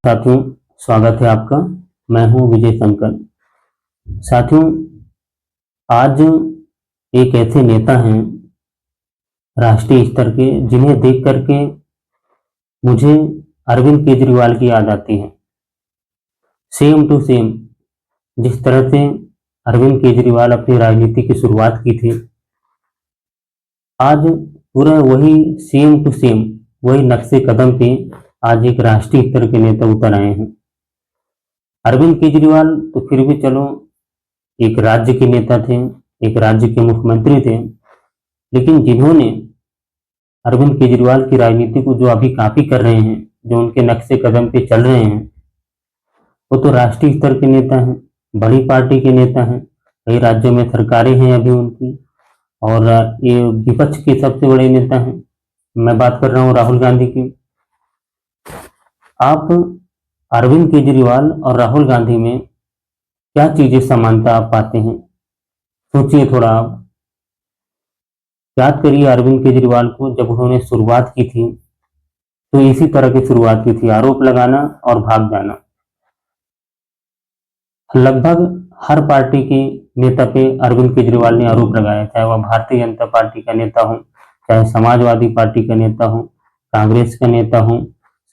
साथियों, स्वागत है आपका। मैं हूं विजय शंकर। साथियों, आज एक ऐसे नेता हैं राष्ट्रीय स्तर के जिन्हें देख करके मुझे अरविंद केजरीवाल की याद आती है। सेम टू सेम जिस तरह से अरविंद केजरीवाल अपनी राजनीति की शुरुआत की थी, आज पूरा वही सेम टू सेम वही नक्शे कदम पे आज एक राष्ट्रीय स्तर के नेता उतर आए हैं। अरविंद केजरीवाल तो फिर भी चलो एक राज्य के नेता थे, एक राज्य के मुख्यमंत्री थे, लेकिन जिन्होंने अरविंद केजरीवाल की राजनीति को जो अभी कॉपी कर रहे हैं, जो उनके नक्शे कदम पे चल रहे हैं, वो तो राष्ट्रीय स्तर के नेता हैं, बड़ी पार्टी के नेता हैं। कई राज्यों में सरकारें हैं अभी उनकी, और ये विपक्ष के सबसे बड़े नेता हैं। मैं बात कर रहा हूँ राहुल गांधी की। आप अरविंद केजरीवाल और राहुल गांधी में क्या चीजें समानता आप पाते हैं? सोचिए थोड़ा आप। याद करिए अरविंद केजरीवाल को, जब उन्होंने शुरुआत की थी तो इसी तरह की शुरुआत की थी, आरोप लगाना और भाग जाना। लगभग हर पार्टी के नेता पे अरविंद केजरीवाल ने आरोप लगाया, चाहे वह भारतीय जनता पार्टी का नेता हो, चाहे समाजवादी पार्टी का नेता हो, कांग्रेस का नेता हो,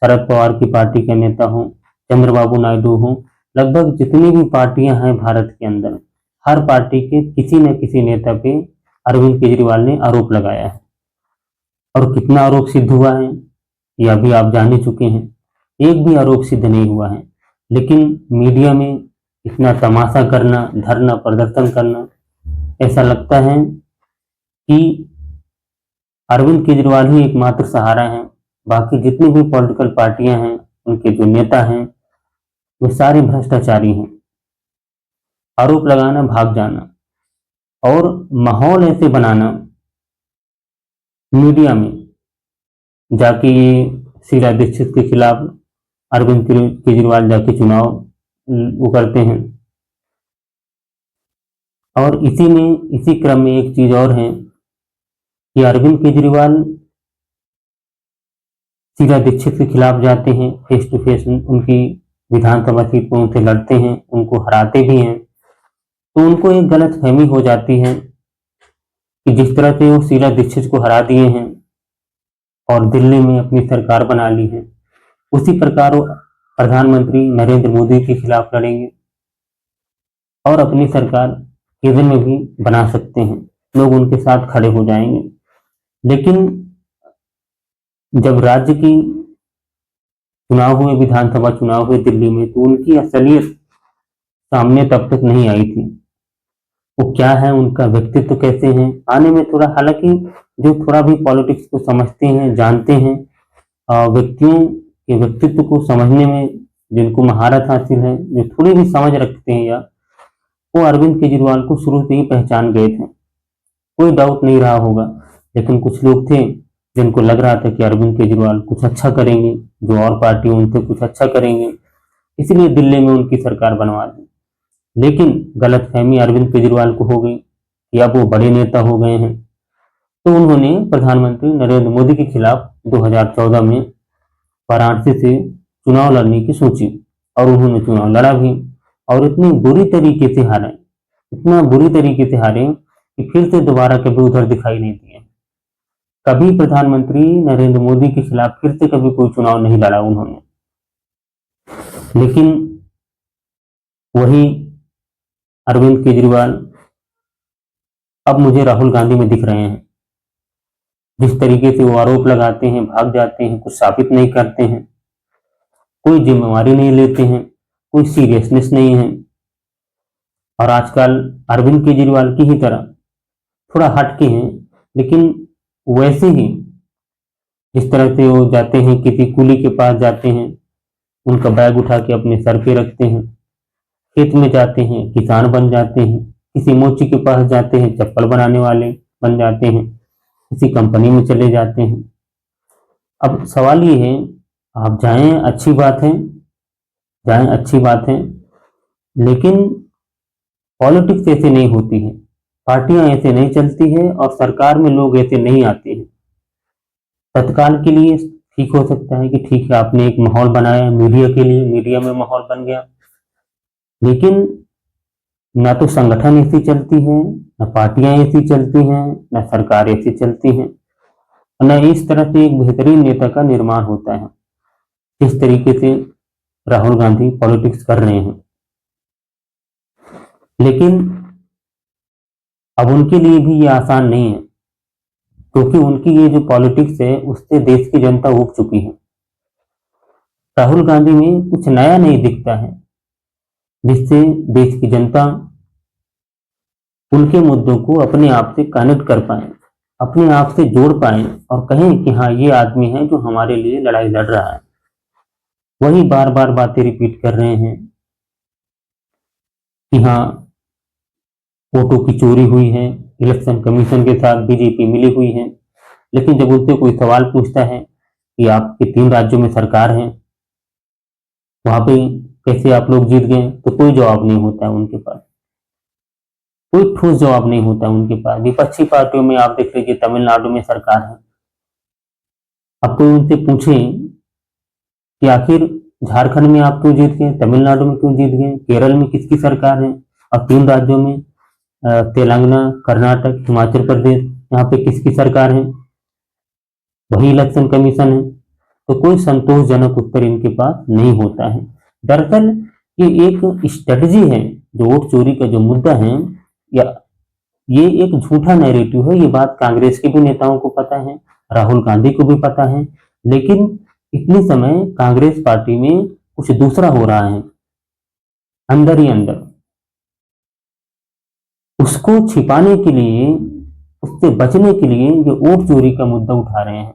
शरद पवार की पार्टी का नेता हो, चंद्रबाबू नायडू हो। लगभग जितनी भी पार्टियां हैं भारत के अंदर, हर पार्टी के किसी न किसी नेता पे अरविंद केजरीवाल ने आरोप लगाया है। और कितना आरोप सिद्ध हुआ है ये अभी आप जान ही चुके हैं। एक भी आरोप सिद्ध नहीं हुआ है, लेकिन मीडिया में इतना तमाशा करना, धरना प्रदर्शन करना, ऐसा लगता है कि अरविंद केजरीवाल ही एकमात्र सहारा है। बाकी जितनी भी पॉलिटिकल पार्टियां हैं, उनके जो नेता हैं, वे सारे भ्रष्टाचारी हैं। आरोप लगाना, भाग जाना और माहौल ऐसे बनाना, मीडिया में जाके ये शीला दीक्षित के खिलाफ अरविंद केजरीवाल जाके चुनाव वो करते हैं। और इसी क्रम में एक चीज और है कि अरविंद केजरीवाल शीला दीक्षित के खिलाफ जाते हैं, फेस टू फेस उनकी विधानसभा सीट पर उनसे लड़ते हैं, उनको हराते भी हैं। तो उनको एक गलत फहमी हो जाती है कि जिस तरह से वो शीला दीक्षित को हरा दिए हैं और दिल्ली में अपनी सरकार बना ली है, उसी प्रकार वो प्रधानमंत्री नरेंद्र मोदी के खिलाफ लड़ेंगे और अपनी सरकार केंद्र में भी बना सकते हैं। लोग उनके साथ खड़े हो जाएंगे। लेकिन जब राज्य की चुनाव हुए, विधानसभा चुनाव हुए दिल्ली में, तो उनकी असलियत सामने तब तक नहीं आई थी। वो क्या है, उनका व्यक्तित्व कैसे है, आने में थोड़ा, हालांकि जो थोड़ा भी पॉलिटिक्स को समझते हैं, जानते हैं, व्यक्तियों के व्यक्तित्व को समझने में जिनको महारत हासिल है, जो थोड़ी भी समझ रखते हैं, या वो अरविंद केजरीवाल को शुरू से ही पहचान गए थे। कोई डाउट नहीं रहा होगा। लेकिन कुछ लोग थे जिनको लग रहा था कि अरविंद केजरीवाल कुछ अच्छा करेंगे, जो और पार्टी उनसे कुछ अच्छा करेंगे, इसलिए दिल्ली में उनकी सरकार बनवा दी। लेकिन गलतफहमी अरविंद केजरीवाल को हो गई कि अब वो बड़े नेता हो गए हैं। तो उन्होंने प्रधानमंत्री नरेंद्र मोदी के खिलाफ 2014 में वाराणसी से चुनाव लड़ने की सोची, और उन्होंने चुनाव लड़ा भी, और इतनी बुरी तरीके से हारे, इतना बुरी तरीके से हारे कि फिर से दोबारा कभी उधर दिखाई नहीं दिए। कभी प्रधानमंत्री नरेंद्र मोदी के खिलाफ फिर से कभी कोई चुनाव नहीं लड़ा उन्होंने। लेकिन वही अरविंद केजरीवाल अब मुझे राहुल गांधी में दिख रहे हैं। जिस तरीके से वो आरोप लगाते हैं, भाग जाते हैं, कुछ साबित नहीं करते हैं, कोई जिम्मेवारी नहीं लेते हैं, कोई सीरियसनेस नहीं है। और आजकल अरविंद केजरीवाल की ही तरह थोड़ा हटके हैं, लेकिन वैसे ही जिस तरह से वो जाते हैं, किसी कुली के पास जाते हैं, उनका बैग उठा के अपने सर पे रखते हैं, खेत में जाते हैं, किसान बन जाते हैं, किसी मोची के पास जाते हैं, चप्पल बनाने वाले बन जाते हैं, किसी कंपनी में चले जाते हैं। अब सवाल ये है, आप जाएं अच्छी बात है, जाएं अच्छी बात है, लेकिन पॉलिटिक्स ऐसे नहीं होती है, पार्टियां ऐसे नहीं चलती है, और सरकार में लोग ऐसे नहीं आते हैं। तत्काल के लिए ठीक हो सकता है कि ठीक है आपने एक माहौल बनाया मीडिया के लिए, मीडिया में माहौल बन गया, लेकिन ना तो संगठन ऐसी चलती है, ना पार्टियां ऐसी चलती हैं, ना सरकार ऐसी चलती है, न इस तरह से एक बेहतरीन नेता का निर्माण होता है जिस तरीके से राहुल गांधी पॉलिटिक्स कर रहे हैं। लेकिन अब उनके लिए भी ये आसान नहीं है, क्योंकि उनकी ये जो पॉलिटिक्स है उससे देश की जनता उब चुकी है। राहुल गांधी में कुछ नया नहीं दिखता है जिससे देश की जनता उनके मुद्दों को अपने आप से कनेक्ट कर पाए, अपने आप से जोड़ पाए और कहें कि हाँ ये आदमी है जो हमारे लिए लड़ाई लड़ रहा है। वही बार बार बातें रिपीट कर रहे हैं कि हाँ वोटों की चोरी हुई है, इलेक्शन कमीशन के साथ बीजेपी मिली हुई है, लेकिन जब उनसे कोई सवाल पूछता है कि आपके 3 राज्यों में सरकार है, वहां पे कैसे आप लोग जीत गए, तो कोई जवाब नहीं होता है उनके पास, कोई ठोस जवाब नहीं होता उनके पास। विपक्षी पार्टियों में आप देख लीजिए, तमिलनाडु में सरकार है, अब कोई उनसे पूछे कि आखिर झारखंड में आप क्यों जीत गए, तमिलनाडु में क्यों जीत गए, केरल में किसकी सरकार है, और 3 राज्यों में तेलंगाना, कर्नाटक, हिमाचल प्रदेश, यहाँ पे किसकी सरकार है, वही इलेक्शन कमीशन है, तो कोई संतोषजनक उत्तर इनके पास नहीं होता है। दरअसल ये एक स्ट्रेटजी है, जो वोट चोरी का जो मुद्दा है, या ये एक झूठा नैरेटिव है। ये बात कांग्रेस के भी नेताओं को पता है, राहुल गांधी को भी पता है, लेकिन इतने समय कांग्रेस पार्टी में कुछ दूसरा हो रहा है अंदर ही अंदर। उसको छिपाने के लिए, उससे बचने के लिए ये वोट चोरी का मुद्दा उठा रहे हैं।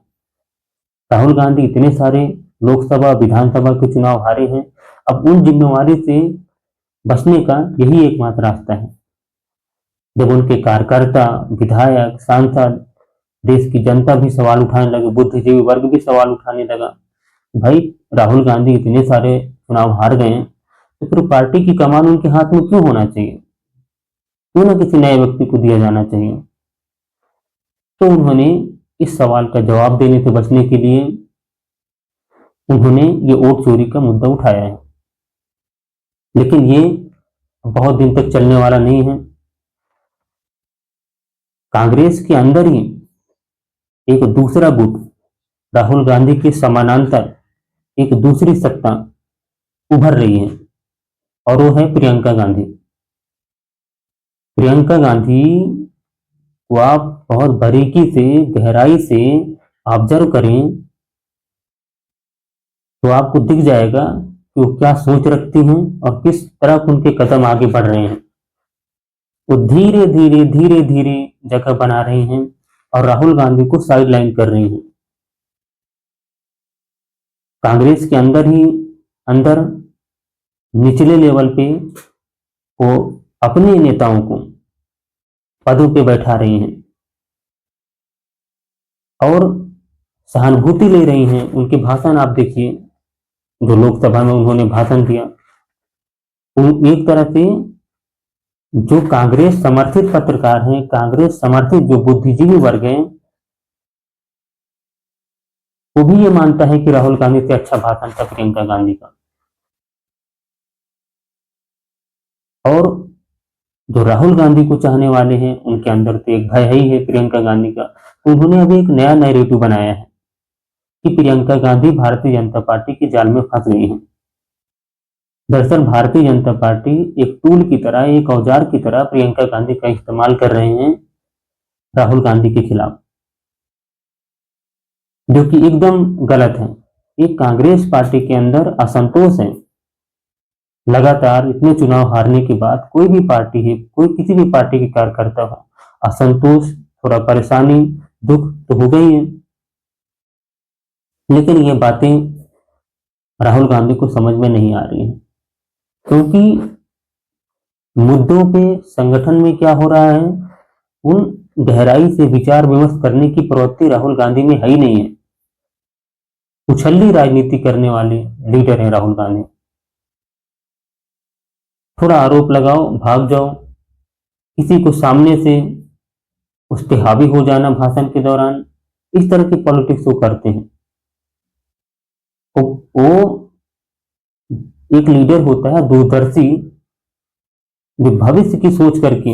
राहुल गांधी इतने सारे लोकसभा विधानसभा के चुनाव हारे हैं, अब उन जिम्मेवारी से बचने का यही एकमात्र रास्ता है। जब उनके कार्यकर्ता, विधायक, सांसद, देश की जनता भी सवाल उठाने लगे, बुद्धिजीवी वर्ग भी सवाल उठाने लगा, भाई राहुल गांधी इतने सारे चुनाव हार गए हैं, तो फिर पार्टी की कमान उनके हाथ में क्यों होना चाहिए, क्यों ना किसी नए व्यक्ति को दिया जाना चाहिए। तो उन्होंने इस सवाल का जवाब देने से बचने के लिए उन्होंने ये वोट चोरी का मुद्दा उठाया है, लेकिन ये बहुत दिन तक चलने वाला नहीं है। कांग्रेस के अंदर ही एक दूसरा गुट, राहुल गांधी के समानांतर एक दूसरी सत्ता उभर रही है, और वो है प्रियंका गांधी। प्रियंका गांधी को आप बहुत बारीकी से, गहराई से ऑब्जर्व करें तो आपको दिख जाएगा कि वो क्या सोच रखती हैं और किस तरफ उनके कदम आगे बढ़ रहे हैं। वो धीरे धीरे धीरे धीरे जगह बना रहे हैं और राहुल गांधी को साइडलाइन कर रही हैं। कांग्रेस के अंदर ही अंदर निचले लेवल पे वो अपने नेताओं को पदों पे बैठा रही हैं और सहानुभूति ले रही हैं। उनके भाषण आप देखिए, जो लोकसभा में उन्होंने भाषण दिया, वो एक तरह से जो कांग्रेस समर्थित पत्रकार हैं, कांग्रेस समर्थित जो बुद्धिजीवी वर्ग हैं, वो भी ये मानता है कि राहुल गांधी से अच्छा भाषण था प्रियंका गांधी का। और जो राहुल गांधी को चाहने वाले हैं, उनके अंदर तो एक भय ही है प्रियंका गांधी का। तो उन्होंने अभी एक नया नैरेटिव बनाया है कि प्रियंका गांधी भारतीय जनता पार्टी के जाल में फंस गई हैं। दरअसल भारतीय जनता पार्टी एक टूल की तरह, एक औजार की तरह प्रियंका गांधी का इस्तेमाल कर रहे हैं राहुल गांधी के खिलाफ, जो कि एकदम गलत है। एक कांग्रेस पार्टी के अंदर असंतोष है, लगातार इतने चुनाव हारने के बाद कोई भी पार्टी है, कोई किसी भी पार्टी के कार्यकर्ता हो, असंतोष, थोड़ा परेशानी, दुख तो हो गई है। लेकिन ये बातें राहुल गांधी को समझ में नहीं आ रही हैं, क्योंकि मुद्दों पे संगठन में क्या हो रहा है, उन गहराई से विचार विमर्श करने की प्रवृत्ति राहुल गांधी में है ही नहीं है। उछल्ली राजनीति करने वाले लीडर हैं राहुल गांधी। थोड़ा आरोप लगाओ, भाग जाओ, किसी को सामने से उस पर हावी हो जाना भाषण के दौरान, इस तरह की पॉलिटिक्स वो करते हैं। तो वो एक लीडर होता है दूरदर्शी, जो भविष्य की सोच करके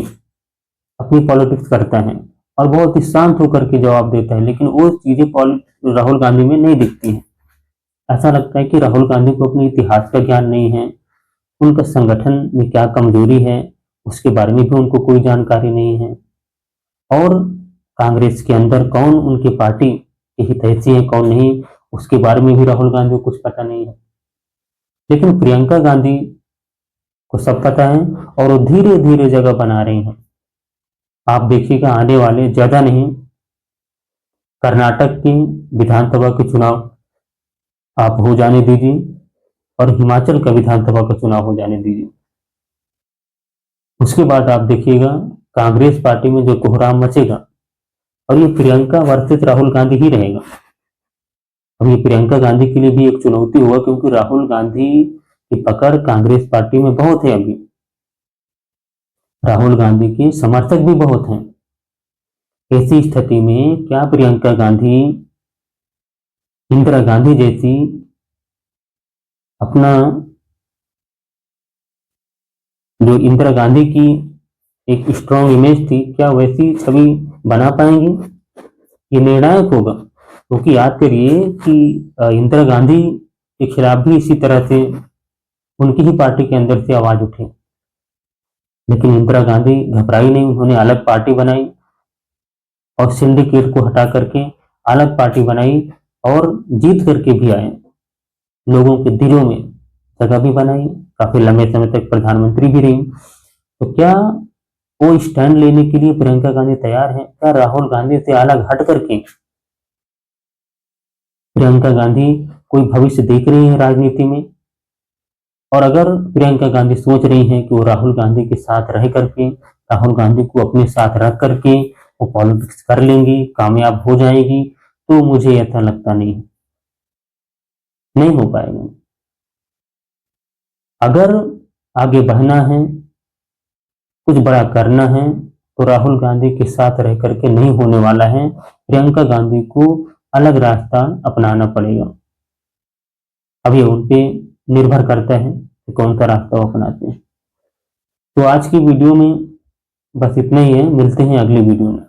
अपनी पॉलिटिक्स करता है और बहुत ही शांत होकर के जवाब देता है, लेकिन वो चीजें राहुल गांधी में नहीं दिखती हैं। ऐसा लगता है कि राहुल गांधी को अपने इतिहास का ज्ञान नहीं है, उनका संगठन में क्या कमजोरी है उसके बारे में भी उनको कोई जानकारी नहीं है, और कांग्रेस के अंदर कौन उनकी पार्टी के हितैषी है कौन नहीं उसके बारे में भी राहुल गांधी को कुछ पता नहीं है। लेकिन प्रियंका गांधी को सब पता है और वो धीरे धीरे जगह बना रही हैं। आप देखिएगा आने वाले ज्यादा नहीं, कर्नाटक की विधानसभा के चुनाव आप हो जाने दीजिए और हिमाचल का विधानसभा का चुनाव हो जाने दीजिए, उसके बाद आप देखिएगा कांग्रेस पार्टी में जो कोहराम मचेगा और ये प्रियंका वर्सेस राहुल गांधी ही रहेगा। अब ये प्रियंका गांधी के लिए भी एक चुनौती होगा, क्योंकि राहुल गांधी की पकड़ कांग्रेस पार्टी में बहुत है। अभी राहुल गांधी के समर्थक भी बहुत हैं। ऐसी स्थिति में क्या प्रियंका गांधी इंदिरा गांधी जैसी अपना जो इंदिरा गांधी की एक स्ट्रॉन्ग इमेज थी, क्या वैसी छवि बना पाएंगी? ये निर्णायक होगा, क्योंकि याद करिए कि इंदिरा गांधी के खिलाफ भी इसी तरह से उनकी ही पार्टी के अंदर से आवाज उठी, लेकिन इंदिरा गांधी घबराई नहीं, उन्होंने अलग पार्टी बनाई और सिंडिकेट को हटा करके अलग पार्टी बनाई और जीत करके भी आए, लोगों के दिलों में जगह भी बनाई, काफी लंबे समय तक प्रधानमंत्री भी रही। तो क्या वो स्टैंड लेने के लिए प्रियंका गांधी तैयार है? क्या राहुल गांधी से अलग हट करके प्रियंका गांधी कोई भविष्य देख रही है राजनीति में? और अगर प्रियंका गांधी सोच रही है कि वो राहुल गांधी के साथ रह करके, राहुल गांधी को अपने साथ रख करके वो पॉलिटिक्स कर लेंगी, कामयाब हो जाएगी, तो मुझे ऐसा लगता नहीं हो पाएगा। अगर आगे बढ़ना है, कुछ बड़ा करना है, तो राहुल गांधी के साथ रह करके नहीं होने वाला है। प्रियंका गांधी को अलग रास्ता अपनाना पड़ेगा। अब ये उन पे निर्भर करता है कि कौन सा रास्ता वो अपनाते हैं। तो आज की वीडियो में बस इतना ही है, मिलते हैं अगली वीडियो में।